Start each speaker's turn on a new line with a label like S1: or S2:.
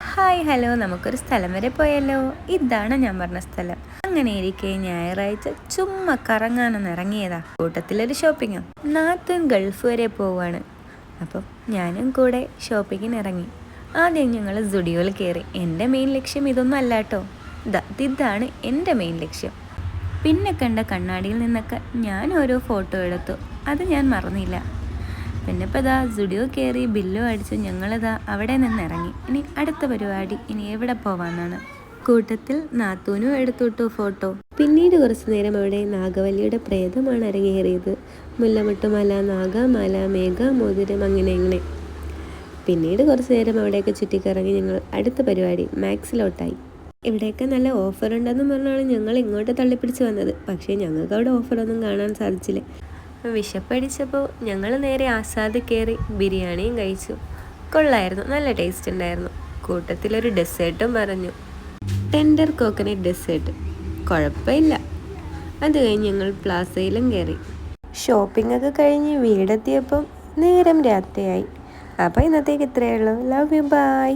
S1: Hi hello, നമുക്കൊരു സ്ഥലം വരെ പോയല്ലോ. ഇതാണ് ഞാൻ പറഞ്ഞ സ്ഥലം. അങ്ങനെ ഇരിക്കെ ഞായറാഴ്ച ചുമ്മാ കറങ്ങാനൊന്ന് ഇറങ്ങിയതാ. കൂട്ടത്തിലൊരു ഷോപ്പിങ്ങും. നാത്തൂൻ ഗൾഫ് വരെ പോവാണ്. അപ്പം ഞാനും കൂടെ ഷോപ്പിങ്ങിന് ഇറങ്ങി. ആദ്യം ഞങ്ങൾ സ്റ്റുഡിയോയിൽ കയറി. എൻ്റെ മെയിൻ ലക്ഷ്യം ഇതൊന്നും അല്ല കേട്ടോ. ഇതാണ് എൻ്റെ മെയിൻ ലക്ഷ്യം. പിന്നെ കണ്ട കണ്ണാടിയിൽ നിന്നൊക്കെ ഞാൻ ഓരോ ഫോട്ടോ എടുത്തു. അത് ഞാൻ മറന്നില്ല. പിന്നെ ഇപ്പോൾ സ്റ്റുഡിയോ കയറി ബില്ലും അടിച്ച് ഞങ്ങളിതാ അവിടെ നിന്ന് ഇറങ്ങി. ഇനി അടുത്ത പരിപാടി ഇനി എവിടെ പോവാന്നാണ്. കൂട്ടത്തിൽ നാത്തൂനും എടുത്തുവിട്ടു ഫോട്ടോ. പിന്നീട് കുറച്ചു നേരം അവിടെ നാഗവല്ലിയുടെ പ്രേതമാണ് അരങ്ങേറിയത്. മുല്ലമുട്ടുമാല, നാഗമാല, മേഘമോതിരം, അങ്ങനെ. പിന്നീട് കുറച്ചു നേരം അവിടെയൊക്കെ ചുറ്റിക്കറങ്ങി ഞങ്ങൾ അടുത്ത പരിപാടി മാക്സിലോട്ടായി. ഇവിടെയൊക്കെ നല്ല ഓഫർ ഉണ്ടെന്ന് പറഞ്ഞാണ് ഞങ്ങൾ ഇങ്ങോട്ട് തള്ളിപ്പിടിച്ച് വന്നത്. പക്ഷേ ഞങ്ങൾക്ക് അവിടെ ഓഫറൊന്നും കാണാൻ സാധിച്ചില്ല. വിശപ്പടിച്ചപ്പോൾ ഞങ്ങൾ നേരെ ആസാദ് കയറി ബിരിയാണിയും കഴിച്ചു. കൊള്ളായിരുന്നു, നല്ല ടേസ്റ്റ് ഉണ്ടായിരുന്നു. കൂട്ടത്തിലൊരു ഡെസേർട്ടും പറഞ്ഞു, ടെൻഡർ കോക്കനട്ട് ഡെസേർട്ട്. കുഴപ്പമില്ല. അത് കഴിഞ്ഞ് ഞങ്ങൾ പ്ലാസയിലും കയറി. ഷോപ്പിംഗ് ഒക്കെ കഴിഞ്ഞ് വീടെത്തിയപ്പം നേരം രാത്രിയായി. അപ്പോൾ ഇന്നത്തേക്ക് ഇത്രയേ ഉള്ളൂ. Love you, by.